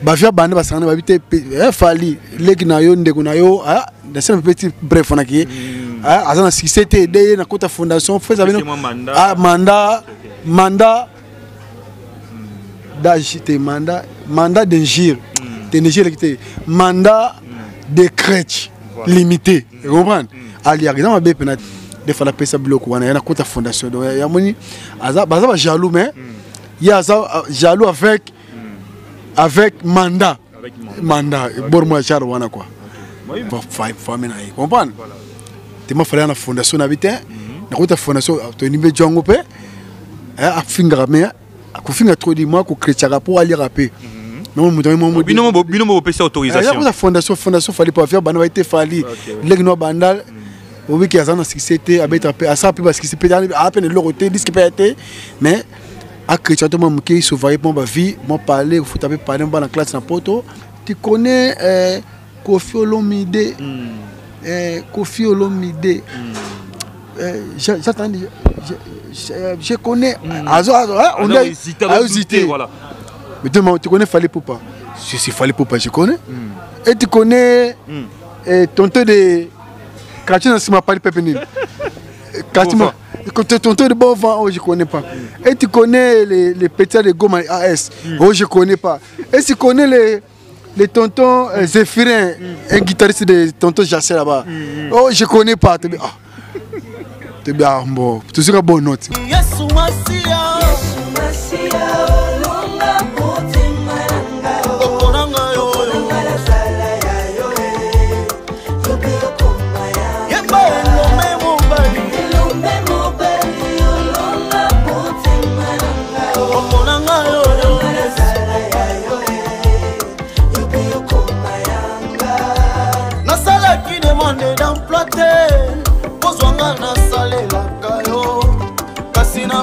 bafia bande basangana babite fali leki na yo ndeko na yo dans un petit bref on a qui azana succès aidé na kota fondation fait avec mandat d'agiter mandat d'ingir qui mandat de crèche limité vous comprenez ali exemple ma bepena de faire la pesa bloc wana na kota fondation donc ya moni baza jaloux mais il y a jaloux avec mandat bor moi char wana quoi faut mener comprendre tu m'as fallu la fondation habité na kota fondation to nimbe jongo pe a finga mais a finga trop di moi ko chrétien pour aller rapper non bino pesa autorisation la fondation fallait pas faire bana été fali les no bandal oui qui a ça c'était habiter à ça parce que c'est peut à peine le côté disque peut être mais à chrétien to moi qui sauver mon vie mon parler faut taper parler dans la classe en poto tu connais Kofi Olomide Kofi Olomide j'attends je connais on a hésité voilà mais demain tu connais Fally Poupa si Fally Poupa je connais et tu connais tonton de quartier dans Sima Pali Pépinine quartier tonton de bon vent oh je connais pas et tu connais les petits de Goma AS oh je connais pas et tu connais les tontons Zéphirin un guitariste de tonton Jassé là-bas oh je connais pas t'es bien bon tu seras bonne note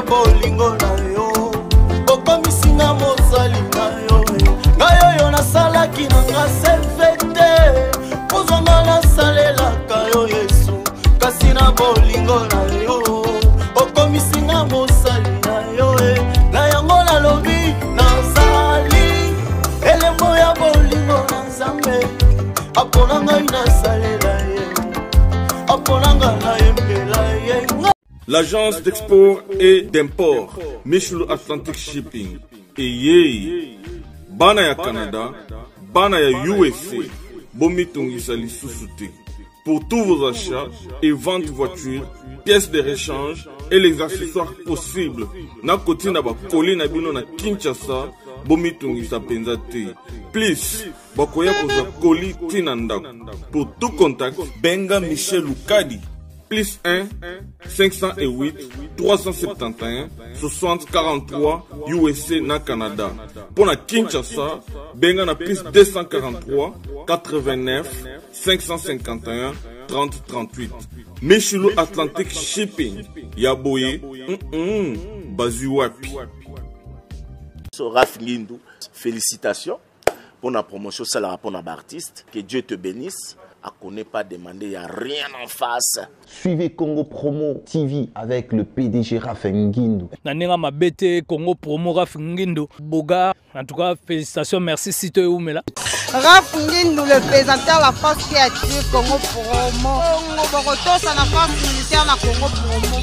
bolingo na yo okomisinga mosali na yo ngayo yo nasalaki na nga sevete kozonga nasalelaka yo Yesu kasi na bolingo na yo okomisinga mosali na yo na yango nalobi nazali elembo ya bolingo na Nzambe apona ngai nasalela ye apona ngai nayembela ye. L'agence d'export et d'import Michelo Atlantic Shipping et bana ya Canada, bana ya USA, bomitungisa lisusu te. Pour tous vos achats et ventes de voitures, pièces de rechange et les accessoires possibles, na koti na ba koli na bino na Kinshasa, bomitungisa penza te. Please, bakoya koza koli tinandako. Pour tout contact, benga Michel Lukadi. Plus 1 508 371 60 43 USA na Canada. Pour la Kinshasa, benga na plus 243 89 551 30 38. Michelo Atlantic Shipping. Yaboye, Bazuwapi. Raph Ngindou, félicitations pour la promotion, c'est la rapport d'artiste. Que Dieu te bénisse. À connaît pas demander, il n'y a rien en face. Suivez Congo Promo TV avec le PDG Raph Ngindou. Nanenga mabete Congo Promo Raph Ngindou. Boga, en tout cas, félicitations, merci Sito et Oumela. Raph Ngindou, le présentateur de la force créative Congo Promo. Congo Boroto, c'est la force militaire de Congo Promo.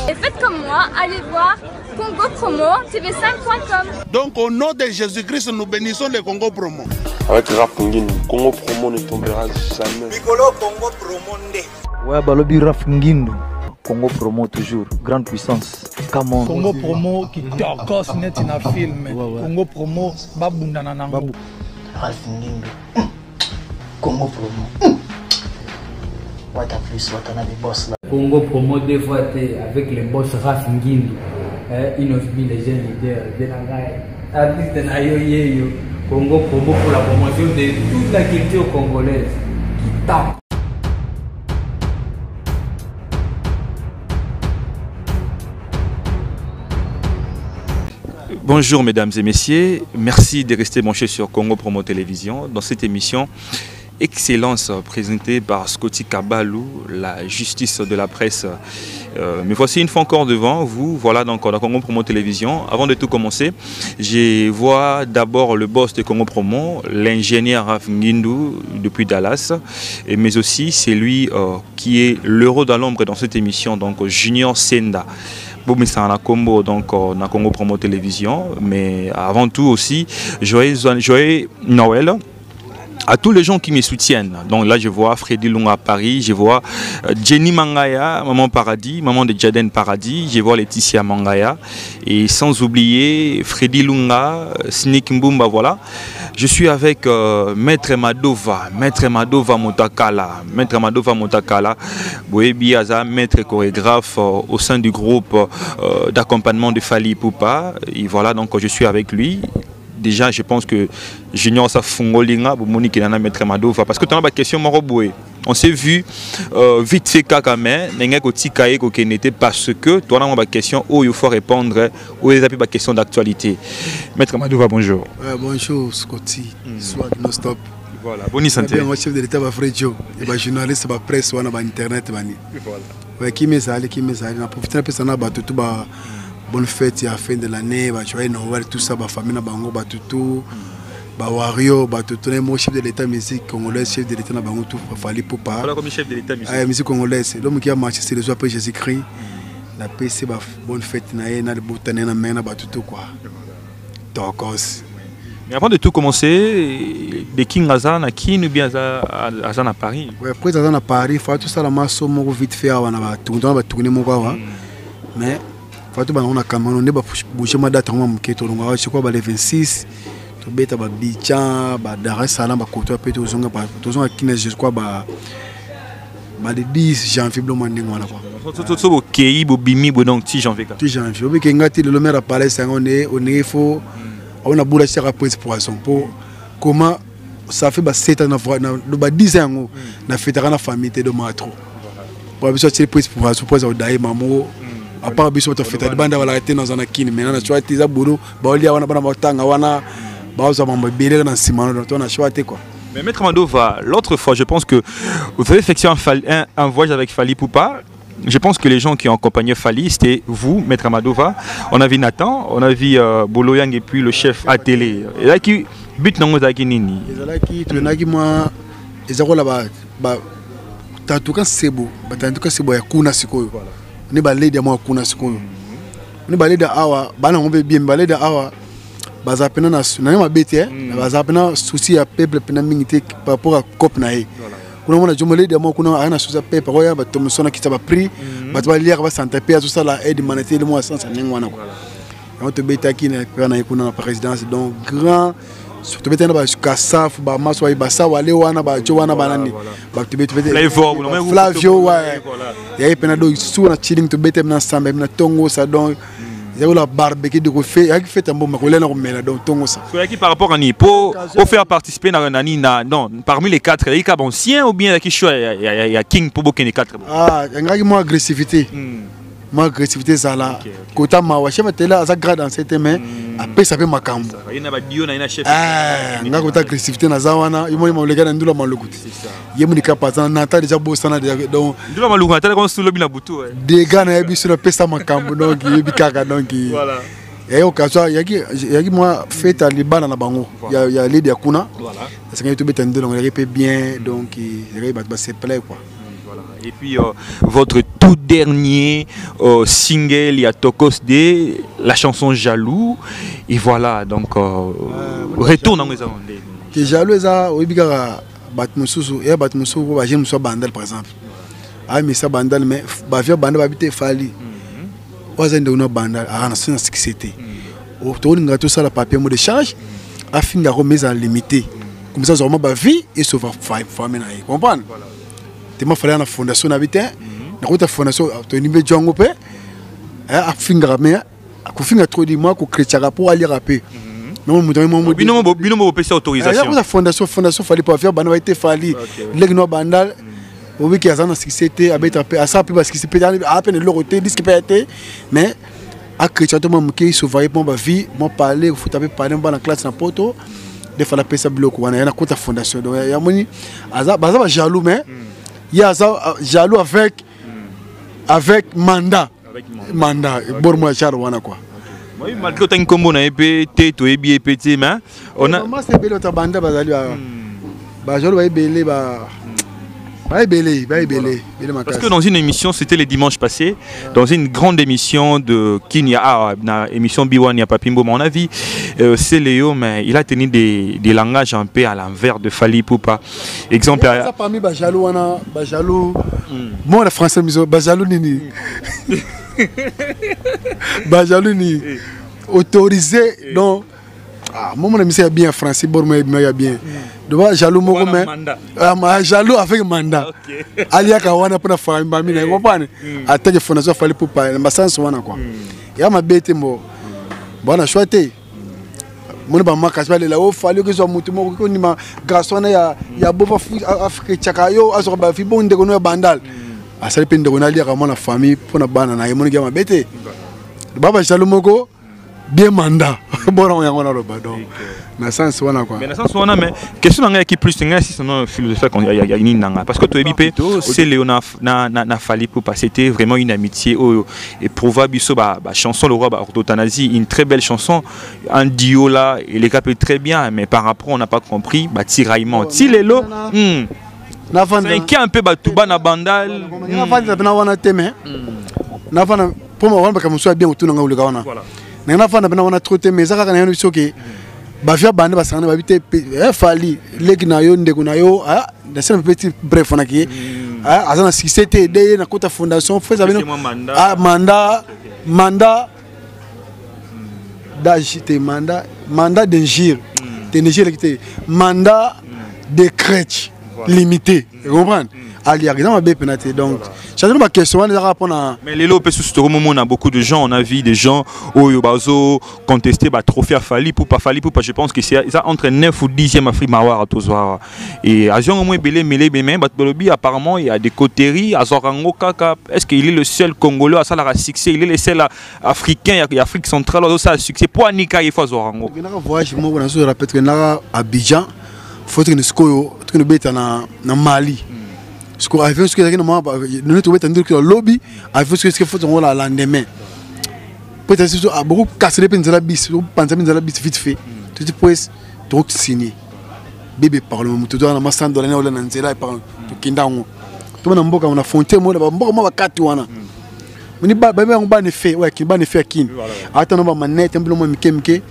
Et faites comme moi, allez voir Congo Promo, tv5.com. Donc au nom de Jésus-Christ, nous bénissons le Congo Promo. Avec Raph Ngindou, Congo Promo ne tombera jamais. Piccolo Congo Promo nde. Ouais, balobi Raph Ngindou. Congo Promo toujours, grande puissance. Come on. Congo Promo qui torcos net in a film. Congo Promo babunda nanango. Raph Ngindou. Congo Promo. What a plus, what a des boss là. Congo Promo deux fois avec les boss Raph Ngindou. Ils ont mis les jeunes leaders de la guerre. Artiste na yo yeyo. Congo Promo pour la promotion de toute la culture congolaise qui tape. Bonjour mesdames et messieurs, merci de rester branchés sur Congo Promo Télévision. Dans cette émission, Excellence présentée par Scotty Kabalou, la justice de la presse. Mais voici une fois encore devant vous, voilà donc la Congo Promo Télévision. Avant de tout commencer, je vois d'abord le boss de Congo Promo, l'ingénieur Raf Ngindou depuis Dallas, mais aussi c'est lui qui est l'euro dans l'ombre dans cette émission, donc Junior Senda. Boumissana Combo, donc na Congo Promo Télévision, mais avant tout aussi, joyeux Noël à tous les gens qui me soutiennent. Donc là je vois Freddy Lunga à Paris, je vois Jenny Mangaya, Maman Paradis, Maman de Jaden Paradis, je vois Laetitia Mangaya et sans oublier Freddy Lunga, Sneak Mbumba, voilà. Je suis avec Maître Madova Motakala, Boebi Aza, maître chorégraphe au sein du groupe d'accompagnement de Fali Ipupa. Et voilà, donc je suis avec lui. Déjà, je pense que Junior Safungolinga, Monique Nana Maître Madova, parce que tu as une question, on s'est vu vite fait Kakame, parce que tu as une question où il faut répondre, où il y a une question d'actualité. Maître Madova, bonjour. Bonjour, Scotty. Soit non stop. Voilà, bonne santé. Je suis chef de l'État, Fredjo, et journaliste, presse, ou internet. Voilà. Qui me sale, on a profité de ça, tout bonne fête à la fin de l'année, joyeux Noël, tout ça, famille, bango, tout, Wario, tout, moi chef de l'État musique congolaise, chef de l'État bango tout, Fali Ipupa. Voilà comme chef de l'État musique congolaise. L'homme qui a marché sur les après Jésus-Christ, la paix c'est bonne fête, na le boutané na main, tout quoi. Donc mais avant de tout commencer, de King Azan à qui nous bien Azan à Paris. Oui, après Azan à Paris, il faut tout ça la masse au vite fait, on va tourner mon gars, mais Fatou on a Cameroun, on a bougé ma date en Mketo, on je crois les 26, to beta ba Bicha, ba Dar es Salaam, ba Koto Peto zonga ba tozonga kine je crois ba le 10 janvier blo manding wala quoi. So bo kei bo bimi bo donc 10 janvier. 10 janvier, obi kengati le maire a parlé ça on est faut on a boula cher après poisson pour comment ça fait ba 7 ans na ba 10 ans na fêtera na famille de matro. Pour besoin de prise pour daï mamo. À part biso to feta banda wala été dans un kini mais na choix tiza boulot ba olia wana bana batanga wana ba oza mamba belé dans simano donc on a choisi quoi. Mais Maître Madova, l'autre fois je pense que vous avez effectué un voyage avec Fali Ipupa. Je pense que les gens qui ont accompagné Fali, c'était vous, Maître Madova. On a vu Nathan, on a vu Boloyang et puis le chef à télé. Et là qui but non ozaki nini. Et là qui tu n'as qui moi ezako là ba tatuka sebo, ba tatuka sebo ya kuna sikoyo. Ni balede mo kuna sikoyo ni balede awa bana ngombe bien balede awa bazapena na ma bete bazapena souci ya peuple pena mingité par rapport à cop na e kuna mona jomolede mo kuna ana souci ya peuple ko ya ba tomsona kitaba prix ba lire ba santé pe tout ça la aide humanitaire le mo sans ningwana ko on te beta ki na kuna na présidence donc grand surtout beta na ba kasaf ba maso ba sa wale wana ba jowana banani ba te beta Flavio wa ya pena do su na chilling to beta na samba na tongo sa donc il y a la barbecue de refait ya fait un bon makolé na komela donc tongo sa so yaki par rapport à Nipo au faire participer na non parmi les quatre il y a ancien ou bien il y a King pour bokene quatre ngaki mo agressivité ma agressivité ça là kota ma wa chef tela aza grade dans cette main après ça fait makambo ina ba dio na ina chef ngako ta agressivité na zawana imo mo lega na ndula malukuti yemu nikapata na ta déjà bosana donc ndula malukuti ta comme solo bina butu des gars na yebi sur pesa makambo donc yebi kaka donc voilà et occasion yaki moi fait à libana na bango ya lead ya kuna voilà parce que tu beta ndolo ngere bien donc il va se plaît quoi. Et puis votre tout dernier single, il y a Tokos D, la chanson Jaloux. Et voilà, donc retourne dans les avants. Que Jaloux, ça, oui, bigara batmususu, et batmususu, va j'aime soit bandal par exemple. Ah mais ça bandal, mais va faire bandal, va habiter Fali. Oza ndona bandal, ah na sina c'était. Au tour de tout ça, la papier mot de charge, afin de remettre en limité. Comme ça, vraiment ma vie et sauver famille. Comprendre? Il fallait une fondation habitant na fondation to nimbe jongo pe a fingra me a finga trop di moi ko chrétien pour aller rapper non mo bino pesa autorisation la fondation fallait pas faire bana va été fali les no bandal obi ki azana c'était abeta pe asa pe parce que c'est peut à peine le roté disque peut être mais a chrétien to mo ki sauver mon ba vie mon parler faut taper parler dans classe na poto des fois la pesa bloc wana yana kota fondation donc ya moni baza jaloux mais il y a jaloux avec mandat bormo char wana quoi. Oui, malgré tant combo na épée tête ou ébie petit mais on a moi c'est belé ta banda bazali ba jaloux ba belé ba parce que dans une émission, c'était les dimanches passés, dans une grande émission de Kinia, émission B1, il n'y a pas Pimbo, mon avis, c'est Léo, mais il a tenu des langages un peu à l'envers de Fally Ipupa. Exemple. Ça parmi Bajalou, moi, le français, Bajalou Nini. Bajalou Nini. Autorisé, donc. Moi, mon ami, c'est bien français, Bormo est bien. Donc, jaloux, jaloux avec mandat. Alia Kawana pour la famille, vous comprenez? Attends, il faut que Fally Ipupa, mais ça, c'est quoi. Et à ma bête, bon, on a choisi. Mon bama kasbale la o fallait que soit mutumo ko ni ma garçon ya bofa afrique chakayo aso ba fi bonde ko no bandal asali pende ko na lia ka mona famille pour na bana na yemoni ma bête baba jaloux moko bien mandat bon on a le badon na sens wana quoi mais na sens wana mais question nga qui plus nga si son philosophie quand il y a ni nanga parce que toi bipé c'est Léona na Fally Ipupa c'était vraiment une amitié et probable biso ba chanson le roi ba d'euthanasie une très belle chanson un duo là il est capé très bien mais par rapport on n'a pas compris ba tiraillement tilelo na fanda c'est un peu batuba na bandal na fanda na wana teme na fanda pour moi wana comme soit bien autour nga ulika wana na fanda na wana trop teme ça ka na yo soki bafia bande basana babite Fally leki na yo ndeko na yo na c'est un petit bref on a qui azana succès de na kota fondation fait ça mandat d'agiter mandat d'ingir d'énergie qui mandat de crèche limité vous comprenez ali arrive dans ma pénalité donc j'avais ma question on va répondre à mais les lopes sous ce moment on a beaucoup de gens on a vu des gens au bazo contester ba trophée à Fally Ipupa je pense que c'est ça entre 9 ou 10e Afrique mawar à Tozwa et azion au moins belé mêlé mais batolobi apparemment il y a des coteries à Zorango kaka est-ce qu'il est le seul congolais à ça la succès il est le seul africain et Afrique centrale ça a succès pour Anika il faut Zorango na voyage moi on se répète que na Abidjan faut que nous skoyo que nous beta na Mali. Ce qu'on a vu, c'est que nous trouvons que le lobby a vu ce qu'il faut le lendemain. Peut-être que a beaucoup cassé les pins de la bis, pensez de la bis vite fait. Tu peux trop signer. Bébé parle, tu dois en master dans l'année où l'on est là par tu kindango. Tu vas n'importe on a fonté moi là-bas, moi katuana. On dit bah on va ne faire, ouais, qui va ne faire kin. Attends on va manette, un peu moins mike,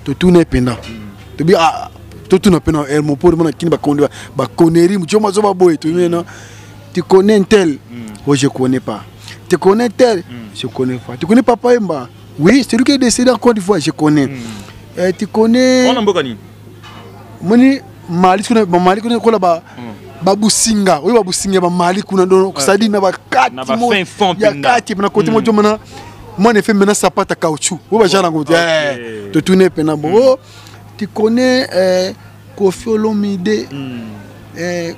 tu tournes pendant. Tu dis ah tout n'a pas un mot pour moi qui ne va connerie, tu connais un tel, oh je connais pas. Tu connais tel, je connais pas. Tu connais Papa Emba? Oui, c'est lui qui est décédé encore une fois, je connais. Tu connais. Moni Mali kuna ko là-bas. Babusinga, oui babusinga ba Mali kuna ndo kusadi na ba kati mo. Ya kati na côté mo jomana. Moi ne fait maintenant sapata caoutchouc. Wo ba jana ngote. Tu tourner pena bo. Tu connais Kofi Olomide.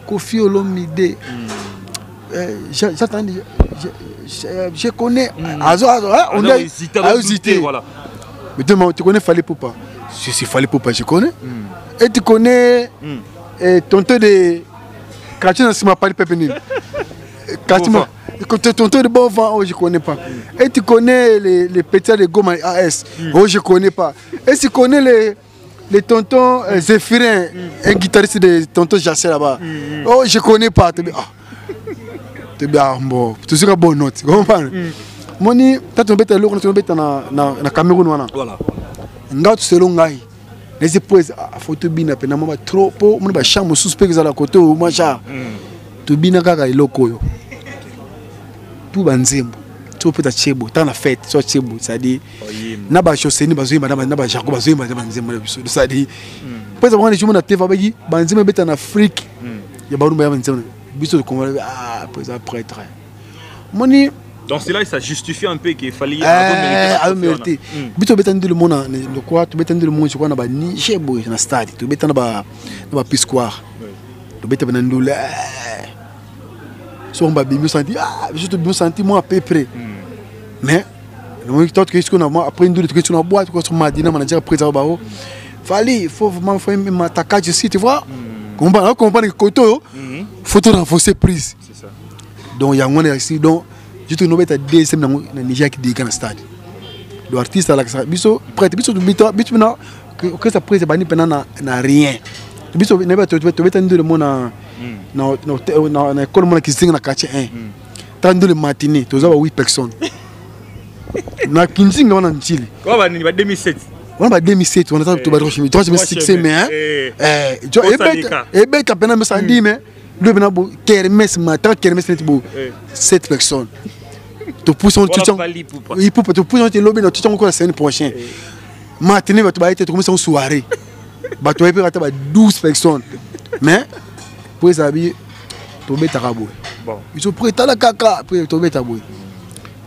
Kofi Olomide. J'attends. Je connais. On a hésité. Voilà. Mais tu connais Fally Ipupa? Si Fally Ipupa, je connais. Et tu connais tonton de Katina Sima Pali Pépénil. Katina. Tonton de bon vent, oh je connais pas. Et tu connais les petits de Goma AS, oh je connais pas. Et tu connais les tontons Zéphirin, un guitariste de tonton Jassé là-bas. Oh, je connais pas. Tu bien bon. Tu seras bonne note. Tu comprends? Moni, tu tombé dans l'eau, tu tombé dans Cameroun. Voilà. Nga tu selon ngai. Les épouses à photo bina pena mama trop po, mon ba chambre suspect que ça la côté ou macha. Tu bina kaka iloko yo. Tout banzembo. Tu peux ta chebo, tant la fête, soit chebo, ça dit. Na ba choseni ba zoyimba na ba jago ba zoyimba na banzembo biso. Ça dit. Pesa mwana chimo na teva bagi, banzembo beta na Afrique. Ya ba rumba ya banzembo. Biso de Congo pesa prêtre. Moni donc c'est là ça justifie un peu qu'il fallait mériter. Biso beta ndile mona le quoi, tu beta ndile mona je crois na ba ni chebo na stade. Tu beta na ba piscoire. Tu beta na ndule. So on va bien sentir je te bien sentir moi à peu près mais le moment que tu qu'on a moi après une double que tu na boîte quoi sur madina manager après ça ba Fali, il faut vraiment faire un attaquage ici, tu vois. Comprendre que Koto, il faut renforcer prise. C'est ça. Donc il y a un ici, donc je te nomme ta deuxième dans le Niger qui dit dans le stade. L'artiste à la biso prête biso biso na que ça prise bani pendant na rien. Biso ne va te mettre le monde na école mon qui sing na quartier 1. Tando le matinée, tu as 8 personnes. Na kinzinga wana nchili. Kwa ba 2007. On va 2007, on a tout battre chimie. Toi, je me suis mais et ben t'as peine me ça dit mais le bena bo kermesse matin kermesse net bo 7 personnes. Tu pousses on tu il peut te pousser on te lobby tu encore la semaine prochaine. Matinée va tu va être commencer en soirée. Ba tu va être 12 personnes. Mais pour ça bi to beta rabo. Bon. Ils sont prêts à la caca pour to beta boy.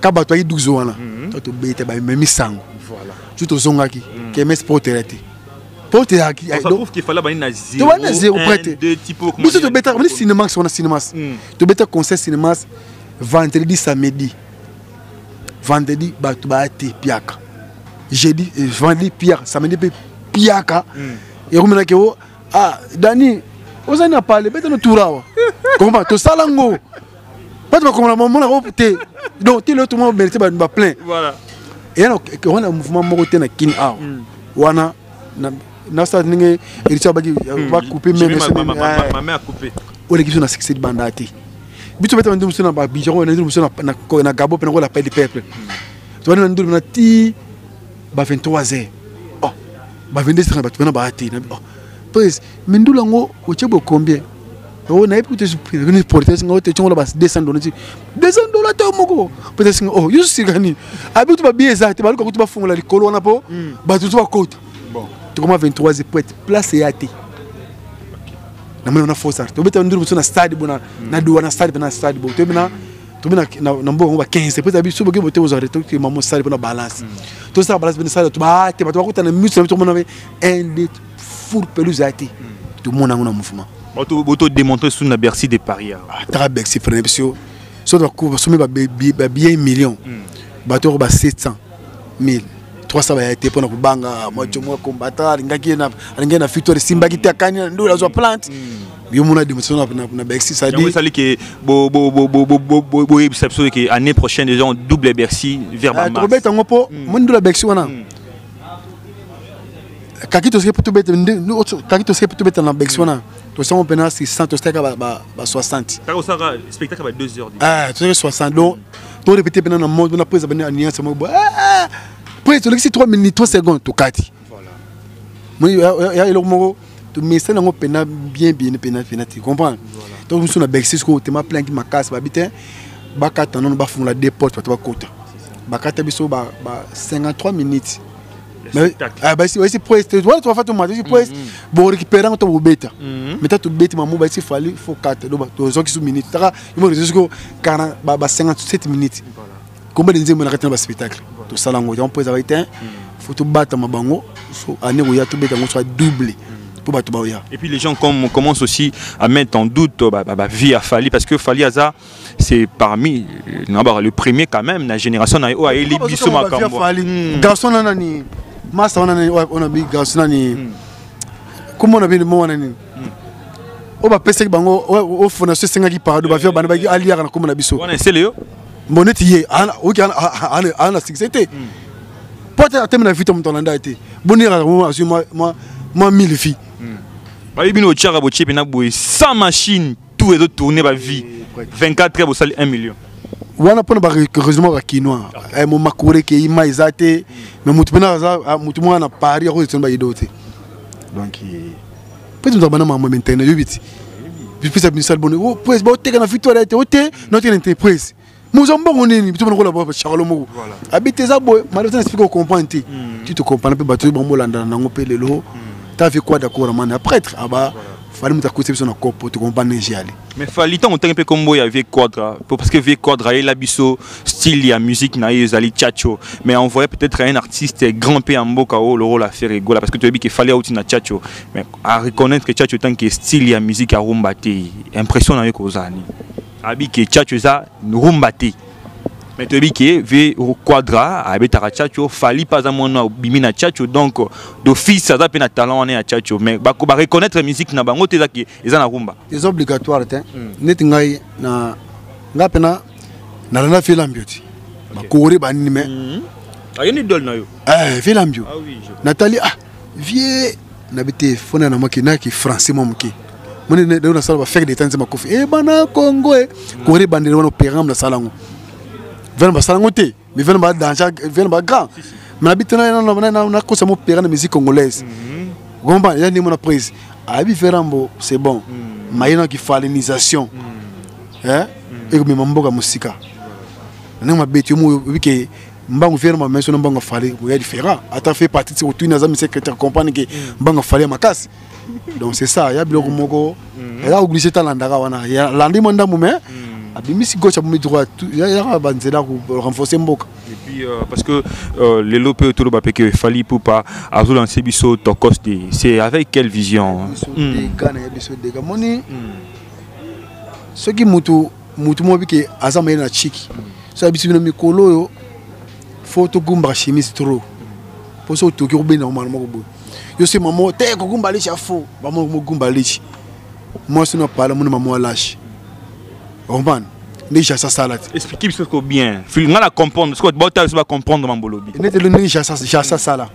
Ka ba tu 12 ans là. Tu beta ba même sango. Voilà. Tu te zonga qui est sporté. Porté qui ça prouve qu'il fallait bani na 0. Tu vas na 0 prêté. Deux typos comme ça. Tu beta on cinéma on a cinéma. Tu beta concert cinéma vendredi samedi. Vendredi ba tu ba te piaka. Jeudi vendredi piaka, samedi piaka. Et comme na ke Dani Ozana parler beta no tourawa. Comment to salango. Pas de comme la maman na opté. Donc tu le tout le monde mérite ba plein. Voilà. Et on a un mouvement mokoté na kin a. Wana na ça ninge Richard Bagi va couper même ma mère a coupé. On équipe na succès de bandati. Bitu beta ndu musona ba bijo na ndu musona na gabo pe na la paix du peuple. Tu vas ndu na ti ba 23h. Oh. Ba 22h ba tu na ba ati na. Pues mindula ngo uchebo combien? Oh na écoute je prie porter ngo te chongo la bas $200. $200 te moko. Peut-être oh yo sigani. Abi tu ba bien exact ba ko tu ba fungola likolo na po. Ba tu ba côte. Bon. Tu comment 23 pour être place ya te. Na mona force art. Tu beta nduru na stade bona na do na stade na stade bo. Tu bina na mbo ba 15 peut-être abi subo ke bote aux arrêter que maman stade bona balance. Tout ça balance ben stade tu ba te ba tu ko na muscle tu mona un des four pelouse a été. Tout le monde a un mouvement. Auto démontrer sous la Bercy de Paris. Ah, Bercy frère parce que sur la cour sommet ba bien 1 million. Bateau ba 700 000. 300 ba été pour na kubanga moi chomo combattre ngaki na victoire Simba ki takanya ndo la zo plante. Yo mona démonstration na Bercy ça dit. Ça dit que exception que année prochaine déjà on double Bercy vers Bamako. Robert ngopo monde la Bercy wana. Kaki to serait pour tout bête dans Bercy wana. To ça on penance 600 to steka ba 60. Ça ça spectacle ba 2 heures. Ah, tu 60 donc to répéter pendant un mode on a pris abonné alliance mo après tu laisses 3 minutes 3 secondes to kati. Voilà. Moi ya il mo to message ngo pena bien tu comprends? Donc nous sommes na Bercy ko te ma plein qui ma casse ba bitin ba kata non ba fumula deux portes to ba kota. Ba kata biso ba 53 minutes. Mais si pour tu vas faire ton match si pour bon récupérer ton bêta mais tu bêta maman bah il faut 4 donc tu as 6 minutes tu vas jusqu'au 40 bah 57 minutes combien de temps on a raté le spectacle tout ça là on peut avoir été faut tout battre ma bango so année où il y a tout bêta on soit doublé pour battre Baoya. Et puis les gens commencent aussi à mettre en doute vie à Fali parce que Fali Aza c'est parmi le premier quand même la génération na o a eli biso makambo garçon nani Massa on a mis garçon ni comment on a vu le mot nani on va penser que bango au fondation senga qui parle ba via bana ba aliya na comme na biso on est le monete ye OK ana c'était peut-être à terme la vie ton tolanda été bonira moi 1000 filles ba bino tchara bo chip na boy sans machine tout et tourner ba vie 24 heures au salaire 1 million. Wana pona ba heureusement ba kinwa mo makure ke ima izate mais mutuna za mutumwa na Paris ko tsemba yidote donc peut-être nous abana maman maintenant yobiti puis ça ministère bonne oh pues ba teka na victoire été ote notre entreprise muzombo ngonini bitu na ko la ba chakalo mo habite za boy malheureusement explique comprendre tu te comprends peu ba to ba molanda na ngope lelo ta fait quoi d'accord man après aba fallait me t'accoster sur notre corps pour te comprendre aller. Mais fallait tant on un peu comme moi avec Quadra parce que avec Quadra il a biso style ya musique na yezali chacho mais on voyait peut-être un artiste grand P en boka le rôle à faire rigolo parce que tu as dit qu'il fallait outil na chacho mais à reconnaître que chacho tant que style ya musique à rumba té impression avec ozani abi que chacho ça rumba té Mais tu dis que au quadra avec Tarachacho fali pas à mon bimina chacho donc d'office ça a peine talent on est à chacho mais ba reconnaître musique na bango te zaki eza na rumba c'est obligatoire te net ngai na ngapena na la filambioti ba kori ba ni mais ayoni dol na yo filambio Nathalie vie na bité fona na makina ki français momki moni ne na sala ba faire des temps ma kofi bana Congo kori bandé wana programme na salango venu basalango te mais venu ba danger venu ba grand mais habitana na ko sa mo pera na musique congolaise gomba ya ni mon prise abi ferambo c'est bon mayina ki falinisation et que mamboka musika na ma beti mo wiki mbango ferma mais son mbango fali ya différent ata fait partie de tout na zami secrétaire comprendre que mbango fali makasi donc c'est ça ya biloko moko ya obligé talandaka wana ya landi monda mume abimisi gauche abimi droit ya banzela ko renforcer mboka et puis parce que les lopé autour de que fali pour pas azu lancer biso tokoste c'est avec quelle vision des gana ya biso de gamoni ce qui mutu mo biki azama na chiki so biso na mikolo yo photo gumba chemise trop pour so to ki robina normalement ko yo c'est maman te ko gumba lichi afo ba mo gumba lichi moi c'est no parle mon maman lâche Roman, déjà ça salade. Expliquez ce que bien. Film on la comprendre, ce que botta va comprendre mon bolobi. Net le déjà ça sala.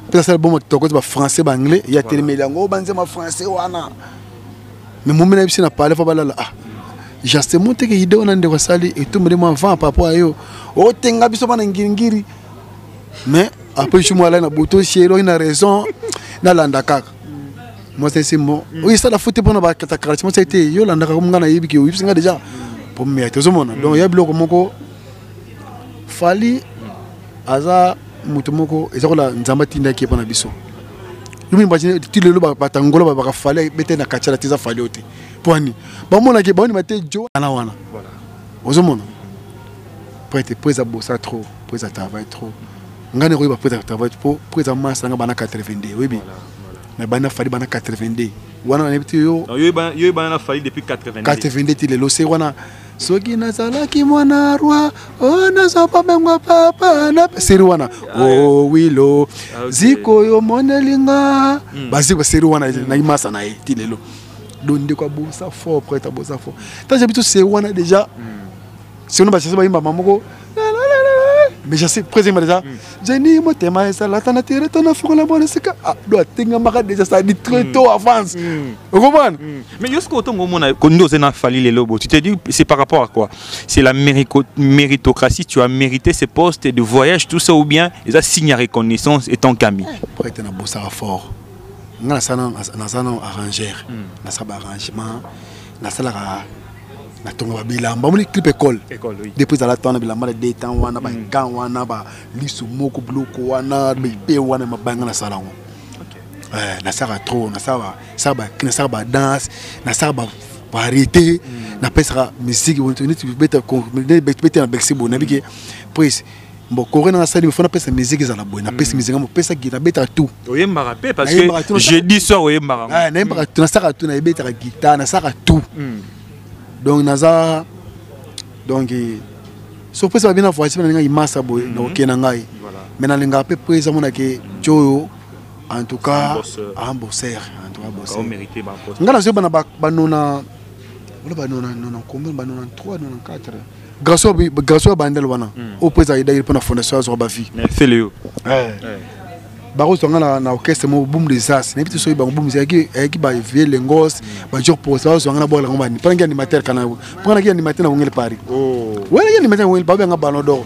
Peut-être c'est bon to ko ba français ba anglais, il y a tellement lango banze ma français wana. Mais mon mena bisi na parler fa balala j'ai juste monté que idée on ande ko sali et tout me demande vent papa yo. O tenga biso bana ngingiri. Mais après je moi là na boto chéro il a raison na landaka. Moi c'est bon oui ça la foot pour na ba katakarati moi c'était yo landa ka ngana yibiki yo yibsinga déjà pour me to zomona donc ya biloko moko fali aza mutu moko ezakola nzamba tinda ki pona biso yumi mbajine tilelo ba batangolo ba ka fali bete na kachara tiza fali ote poni ba mona ke ba ni mate jo ana wana voilà ozomona prête presa bossa trop presa travail trop ngane ko ba presa travail pour presa massa nga bana 82 oui bien mais bana fali bana 82 wana na biti yo yo bana fali depuis 82 ti lelo se wana soki nazala ki mwana roi ona sopa bengwa papa na seri wana wilo ziko yo monelinga basi ba seri wana na imasa na ti lelo donde kwa bosa fort prêt bosa fort tant j'habite c'est wana déjà si on va chercher ba imba mamoko mais je sais précisément déjà Jenny motema ça la tana tiré ton afro la bonne c'est que doit tenga maka déjà ça dit très tôt avance vous comprenez mais yosko to mona kondo zena fali les lobos tu te dis c'est par rapport à quoi c'est la méritocratie tu as mérité ces postes de voyage tout ça ou bien ils a signé reconnaissance étant Camille pour être na bossa fort na sana arrangeur na sa arrangement na sala na tonga ba bilamba moni clip école oui. Depuis à la tona bilamba de détan wana ba gan wana ba lisu moko bloko wana be wana mabanga na salon na sara trop na sara ça ba danse na sara ba variété na pesa musique on tu beta beta na bexibo na biki prise bon coré na sali faut na pesa musique za la boy na pesa musique mo pesa guitare beta tout oyemba rapé parce que jeudi soir oyemba na yemba tout na sara tout na beta guitare na sara tout donc naza donc surprise va bien à voir si on a une masse boy donc na ngai mais na linga peu près mona ke joyo en tout cas un bosseur en tout cas bosseur mérité ba poste ngala zo bana banona wala banona non combien banona 3 94 grâce bandel wana au président ida pour la fondation sur ba vie c'est Léo baro songa na orchestre mo boom des as na bitu so ba boom zaki ba vie lengos ba jour pour ça songa na bola ngamba ni prendre animateur kana prendre ki animateur na ngel Paris wala ki animateur ngel ba nga ballon d'or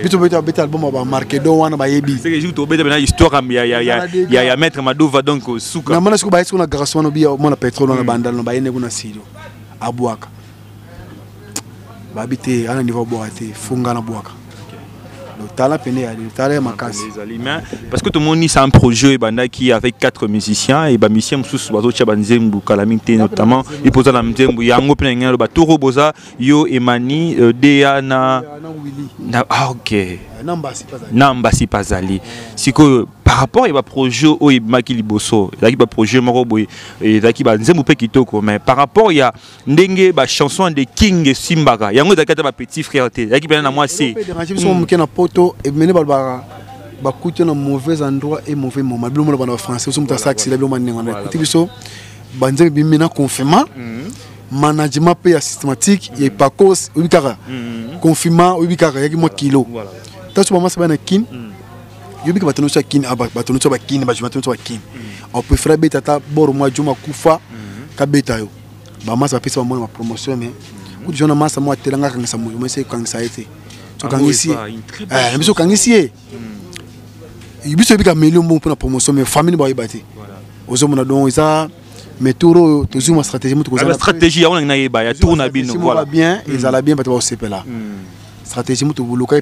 bitu beta album ba marqué do wana ba yebi c'est que jour to beta na histoire ya maître Madova donc souka na mana ba est na grâce wana bi mo na pétrole na bandal no ba yene kuna sirio abwaka ba bité ana niveau boate funga na bwaka parce que tout le monde c'est un projet qui avec 4 musiciens et musiciens notamment il pose la mzembu yango pena ba toro boza yo emani Deana ah ok Nambasi Pazali. Si que par rapport à projet au Maki Liboso, il y a projet Moroboy, il y a Nzembo Kitoko, mais par rapport il y a Ndenge ba chanson de King Simbaga, il y a un petit frère, il y a qui bien à moi c'est. Poto et mener balbara. Bakuti na mauvais endroit et mauvais moment. Bilo mo na français, so muta sax la bilo man ngana. Kuti biso banze bimina confirmant. Management pay systématique, il y a pas cause ubikara. Confirmant ubikara yaki mo kilo. Tasu mama sabana kin. Yubika batonu cha kin aba batonu cha kin ba batonu cha kin. On peut faire beta ta bor mo juma kufa ka beta yo. Ba masa pesa mo ma promotion mais kuti jona masa mo telanga kangisa mo mais quand ça a été. So kangisi. Mais so kangisi. Il y a des millions pour la promotion, mais famille va y battre. Aux hommes, donc, ça, mais tout, toujours ma stratégie. La stratégie, on a une tourne à bien. Voilà bien, ils allaient bien, au CP là. Stratégie, tout le local,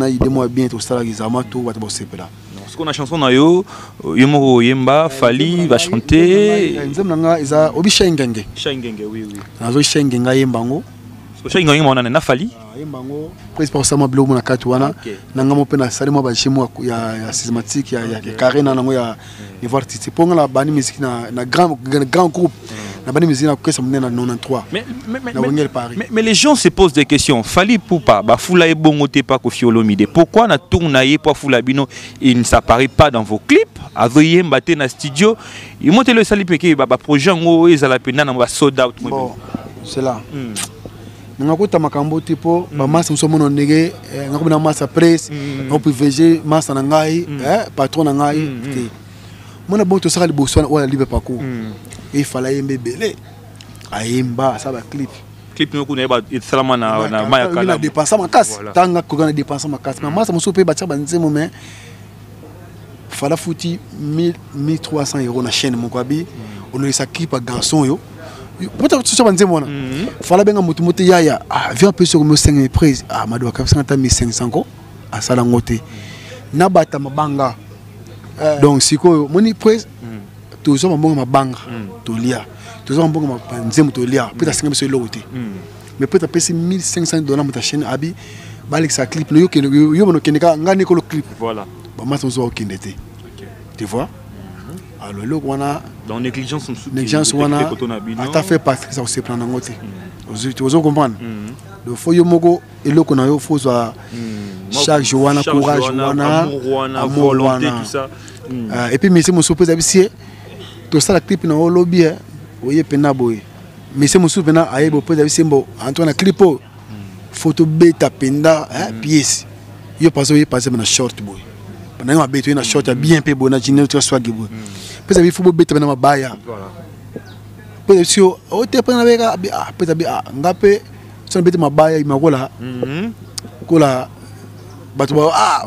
il démo bien, tout ça, ils amaient tout, au CP là. Ce qu'on a chanson, Nayo, Yemoro Yemba, Fali va chanter. Ils ont Obi Shengenge. Shengenge, oui, oui. Nazo Shengenge Yembango. Shengenge, on a Fali. Yembango. Président sama blogu na katwana nanga mo pena sali mo ba chimo ya systématique ya carré na ngo ya niveau artistique ponga la bani musique na grand groupe na bani musique na kwesa mnena 93 mais les gens se posent des questions. Fali Poupa ba fula e bongo te pa Koffi Olomide, pourquoi na tournaye pa fula bino il ne s'apparaît pas dans vos clips avoyé mbaté na studio il monte le sali peke ba projet ngo ezala pena na ba sold out bon c'est là ngakota makambo tipo ba masa msomo ndege ngakubina masa presse privilégier masa na ngai patron na ngai te mona bon to saka liboso wala libe pako il fallait yembe belé ayemba ça ba clip no kuna ba salama na maya kala dépenser ma casse tanga ko na dépenser ma casse mais masa msope ba tsa nzemo mais fala futi 1300 € na chaîne mon kwabi on a sa clip à garçon yo. Pourquoi tu sais moi fala benga mutu mutu yaya viens un peu sur me 5 prises madoka 1500 ko asala ngote na bata mabanga donc siko moni prise toujours mabanga mabanga to lia toujours mabanga mapanzemu to lia peut-être 5 € lote mais peut-être payer $1500 pour ta chaîne abi balik sa clip yo mono keneka ngani ko le clip voilà ba mato zo kindete tu vois. Alors là, on a dans négligence on a fait partie ça aussi prendre en côté. Vous comprenez? Le faut yomogo et le qu'on a faut chaque jour on a courage on a volonté tout ça. Et puis mais c'est mon surprise habitué tout ça la clip na lobby voyez pena boy. Mais c'est mon surprise na ayebo pose habitué bon Antoine clipo photo beta penda pièce. Yo passer na short boy. Pendant que je suis en short, bien peu bon, j'ai une autre soit qui peut-être il faut bête dans ma baya. Peut-être si au te prendre avec peut-être ngapé son bête ma baya il m'a kola batu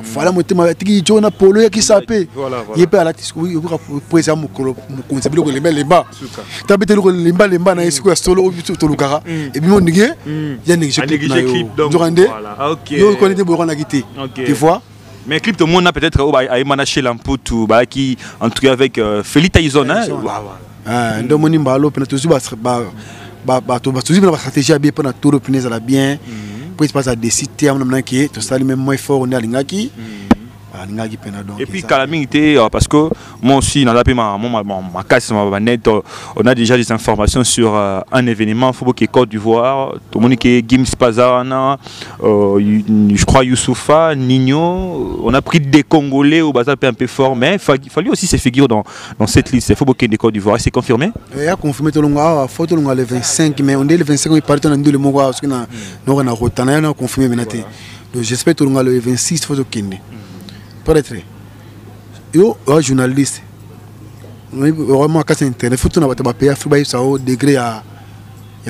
fala monter ma tiki jona polo qui s'appelle il peut à la tisco il pour président mon conseiller le lemba ta bête le lemba na esiko solo to lukara et puis mon nigé il y a négligé clip donc OK yo connaître bon na quitté tu vois. Mais clip de monde peut-être à manager l'amputu qui en tout cas avec Félix Tyson hein ndo moni mbalo pena toujours ba toujours na stratégie bien pour na tour opinion la bien pour se passer à décider amna qui tout ça même moins fort on a lingaki et puis calamité parce que moi aussi dans ma casse ma net on a déjà des informations sur un événement faut que Côte d'Ivoire tout le monde qui est Gims Pazana je crois Youssoufa Nino on a pris des Congolais au bazar un peu fort mais il fallait aussi se figurer dans cette liste il faut que des Côte d'Ivoire c'est confirmé il a confirmé tout le monde photo le 25 mais on dit le 25 il part dans le mois parce que na on a retenu on a confirmé maintenant donc j'espère tout le monde le 26 faut que peut-être yo journaliste vraiment quand c'est internet faut tout na payer faut ça au degré à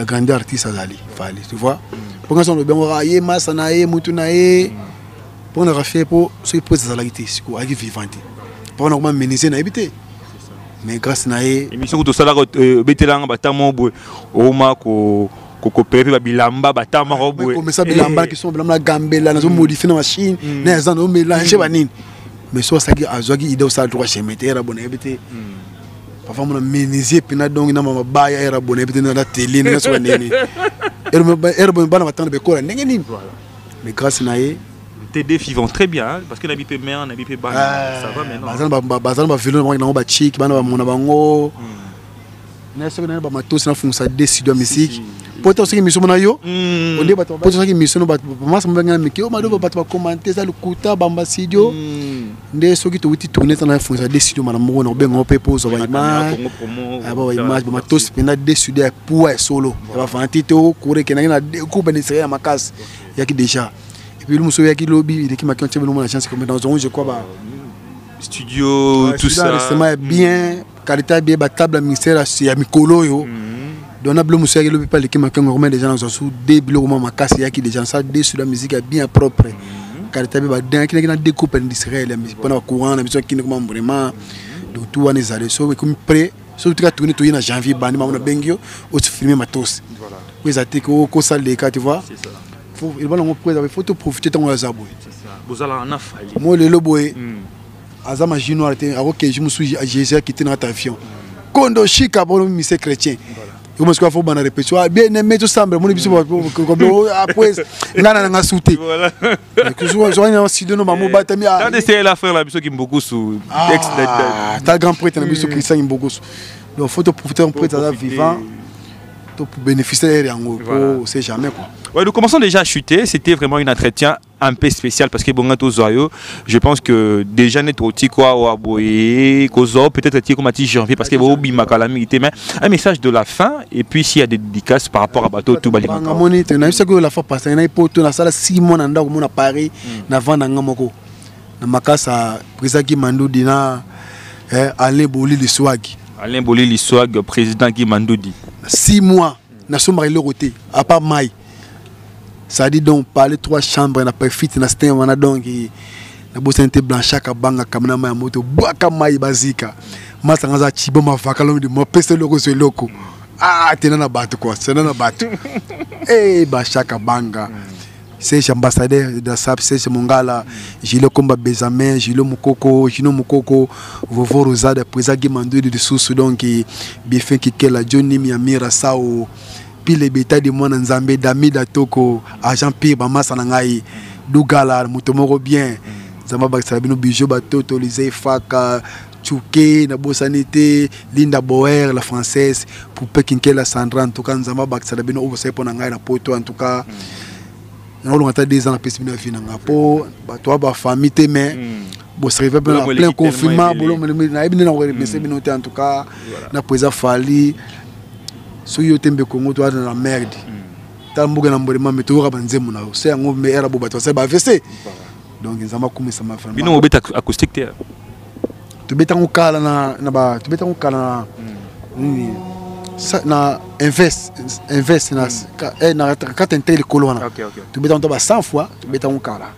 grandeur artiste azali fallait tu vois pour quand on le bien yé massa na yé mutu na yé pour on a fait pour ce pour ça la gité quoi avec vivante pour on a menacer na éviter mais grâce na yé émission tout ça là betelanga batamo boy o ma ko coopérer ba bilamba batama robo comme ça bilamba qui sont bilamba gambela na zo modifier na machine na za no mélanger ba nini mais so ça qui azwaki idée ça droit chez metera bon ebité parfois mon menuisier pina donc na mama baya era bon ebité na la télé na so nini era bon bana batanda be ko ndenge nini mais grâce na ye Tes défis vont très bien, parce que n'habite mère, n'habite pas, ça va maintenant. Bazan ba vélo na ba chic, bana ba mona bango. Na ce que na ba matos na fonça de studio musique. Pota aussi mission na yo. On dit bato pota aussi mission ba mama mbanga miki o mado bato ba commenter ça le kuta bamba studio. Nde soki to wuti tourner na fonça de studio mana mo na bengo pe pose ba image. Ba image ba matos pena de studio pour solo. Ba fanti to kure ke na coupe de série à makas. Yaki déjà. Et puis le monsieur yaki lobby il qui m'a continué la chance comme dans un je crois ba studio tout ça. Restaurant bien, qualité bien, ba table ministère ya mikolo yo. Donc na bleu monsieur yaki lobby pas les qui m'a remet des gens sous des blocs ma casse yaki des gens ça des sur la musique bien propre. Qualité bien ba dans qui na découpe industrielle la musique pendant courant la musique qui ne comment vraiment donc tout on est allé so comme prêt surtout que tourner tout en janvier bandi ma bengio au filmer matos. Voilà. Oui ça ko ça les cas tu vois. C'est ça. Il faut te profiter de ton azabou. Moi, le loboé, Azama Jino, ok, je me suis Jésus qui était dans ta avion. Kondo Chika, bon, monsieur chrétien. Il me faut faire une répétition. Bien aimé, tout ça, mon émission, après, on a sauté. Voilà. Que je vois un studio, nous m'avons battu. C'est la frère, la mission qui me beaucoup sous. T'as grand prêtre, la mission qui s'est beaucoup sous. Donc, il faut te profiter d'un prêtre vivant. Pour bénéficier de rien, on sait jamais quoi. Ouais, nous commençons déjà à chuter. C'était vraiment un entretien un peu spécial parce que bon, je pense que déjà net aussi quoi ou aboyer, peut-être être comme dit janvier parce que bon bima calamité mais un message de la fin et puis s'il y a des dédicaces par rapport à bateau tout bali. On a vu ça que la fois passée, on a pour tout la salle 6 mois dans ndako mon Paris na vanda ngamoko. Na makasa président qui Mandoudi na Alain Boli le swag. Alain Boli le swag président qui Mandoudi. 6 mois na somari le côté à part mai. Ça dit donc parler 3 chambres na perfit na stem wana donc na bosente blanchaka banga kamna ma moto bwaka mai bazika masanga za chibo mavakalo de mo pese loko so loko tena na batu quoi c'est na batu bachaka banga c'est ambassadeur de SAP c'est Mongala Gilo Komba Bezamen Gilo Mukoko Vovo Rosada président Gimando de sous donc bifin kikela Johnny Miamira sao pile beta de mon nzambe Damida Toko agent pire ba masana ngai Dugala mutomoro bien zamba bakisabino bijo batoto lisei faka Chouké na bosanité Linda Boer la française pour Pekinkela Sandra en tout cas nzamba bakisabino o sai pona ngai na poto en tout cas on a 2 ans la peste na fina ngapo ba toi ba famille mais bon ça arrive plein confinement bolo na ibina na remercier binoté en tout cas na poza fali so yo tembe Congo toi dans la merde tambuga na mbolema meto ka banzemu na c'est ngo me era bo bato c'est ba vc donc nzama kumisa ma famille bino obeta acoustique te to beta ngo kala na ba to beta ngo kala na invest na kata intel kolona tu beta on ba 100 fois tu beta on kala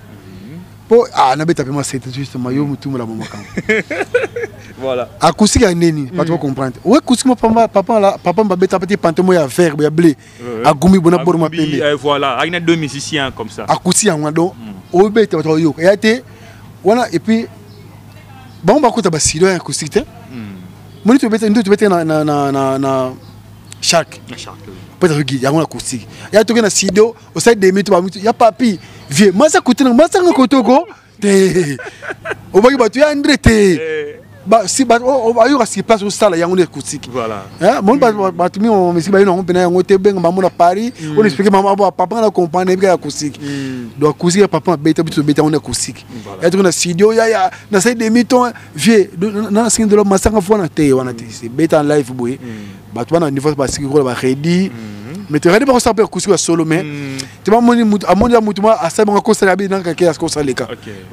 po na beta pema c'est justement yo mutu la mama kan voilà acoustique ya neni pas trop comprendre ouais acoustique papa mba beta petit pantomo ya vert ya blé agumi bona boroma pembe voilà il y a 2 musiciens comme ça acoustique ya ngado o beta to yo ya te voilà et puis bon ba kota ba silo ya acoustique te moni tu beta na Shark. Peut-être qu'il y a un acoustique. Il y a tout un studio, au sein des métaux, il y a papi, vieux. Moi, ça coûte, moi, ça coûte, au bas, il y a André, si on va y avoir 6 places au stade, il y a un acoustique. Voilà. Mon bâtiment, on me dit, on peut aller à Paris, on explique, papa, on comprend les acoustiques. Donc, acoustique, papa, bêta, bêta, on acoustique. Il y a tout un studio, il y a un sein des métaux, vieux, dans la scène de l'homme, ça va c'est bêta en live, oui. Tu vas niveau parce que tu vas ready mais tu ready pas ça pour coucher solo mais tu vas à mon à ça on conseille à bien dans quelque chose comme ça les cas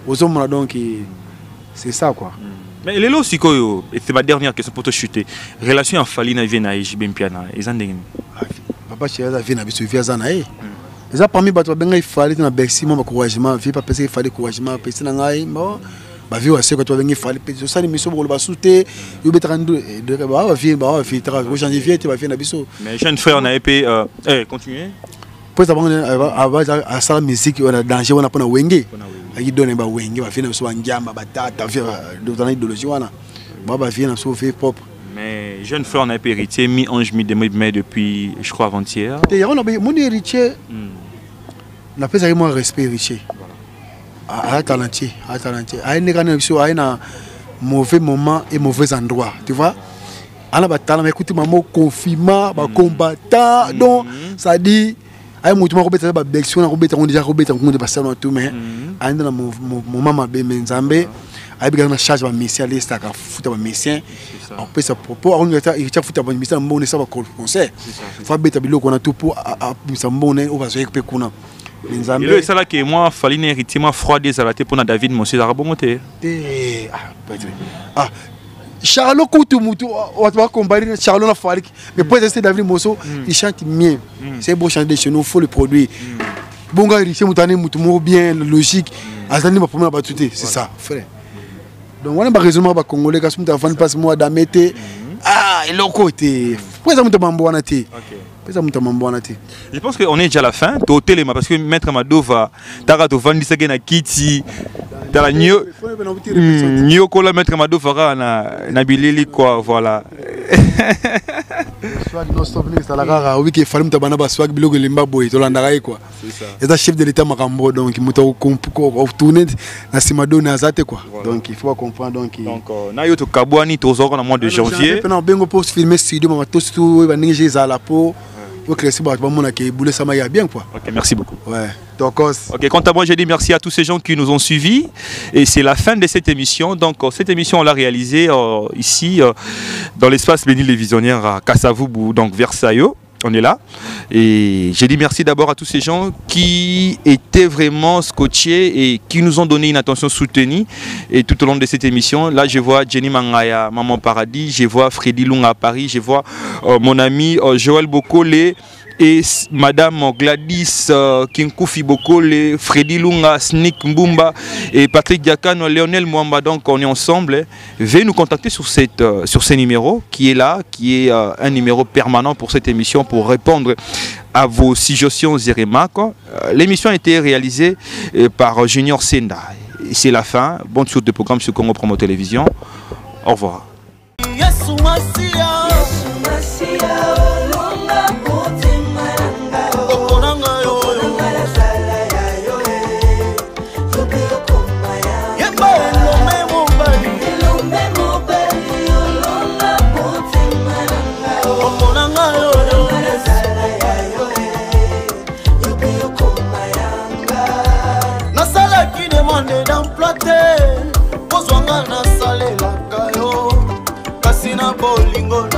aux hommes donc c'est ça quoi mais les lots sikoyo et c'est ma dernière question pour te chuter relation en fali na vient na JBM piana ils en dingin papa chez ça vient na biso via ça na ça parmi bato benga il fallait na bercy mon encouragement vie pas penser il fallait encouragement penser na ngai bon ba vie aussi quand tu venir fallait penser ça l'émission pour le basouter yo betrando de ba vie tra changer vie tu vas venir na biso mais jeune frère on a épée continuer pour ça à ça musique on a danger on a pona wenge aki donner ba wenge ba venir so ngamba ba tata vie de ton idéologie wana ba venir so fait pop mais jeune frère on a épée héritier mi-ange mi-demi depuis je crois avant-hier et on a mon héritier n'a pas vraiment respect héritier talenté. Il y a mauvais moment et mauvais endroit. Tu vois? Il y a talent, mais écoutez, maman, confinement, combattant. Donc, ça dit, il y a un moment où il y a des bélections, il y a des personnes, mais il y a un moment où il y a une charge de mission, il y a un mission. On peut se proposer, on a une mission, on a un conseil. Il faut que tout pour et c'est là que moi, il fallait hériter froid des alatés pour David Mosé Arabomote. Charlot Koutoumoutou, on va comparer Charlot la Falik. Mais pour rester David Mosso, il chante bien. C'est beau chanter chez nous, il faut le produire. Bon gars, il Moutane Moutoumou bien, logique. Azani va prendre la batute, c'est ça, frère. Donc on a un raisonnement à Congolais, quand on a fait passe moi d'Amete. Ah, et l'autre côté. Pourquoi ça m'a dit je pense qu'on est déjà à la fin. Parce que Maître Mado va vendre ça à Kitty. Dans la Nyokola Maître Mado va na bilili quoi, voilà. Oui, il fallait que swag bilogo limba boy to landaraye quoi. C'est ça. Chef de l'état Makambo donc il muta tourner na Simado na zate quoi. Donc il faut comprendre donc na yo to kabwani tozoko na mois de janvier. Pendant bengo pour filmer studio mama to tout va ninge za la peau. Ok, bien quoi. Ok, merci beaucoup. Ouais. Ok, quant à moi, j'ai dit merci à tous ces gens qui nous ont suivis. Et c'est la fin de cette émission. Donc, cette émission, on l'a réalisée ici, dans l'espace Béni les Visionnaires à Kasavubu, donc Versailles. On est là. Et j'ai dit merci d'abord à tous ces gens qui étaient vraiment scotchés et qui nous ont donné une attention soutenue. Et tout au long de cette émission, là, je vois Jenny Mangaya, Maman Paradis, je vois Freddy Lunga à Paris, je vois mon ami Joël Bokole et Madame Gladys Kinkoufi Bokole, Freddy Lunga, Snick Mbumba et Patrick Diakano, Lionel Mwamba. Donc on est ensemble. Veuillez nous contacter sur ce numéro qui est là, qui est un numéro permanent pour cette émission pour répondre à vos suggestions et remarques. L'émission a été réalisée par Junior Senda. C'est la fin. Bonne suite de programme sur Congo Promo Télévision. Au revoir. Bolingo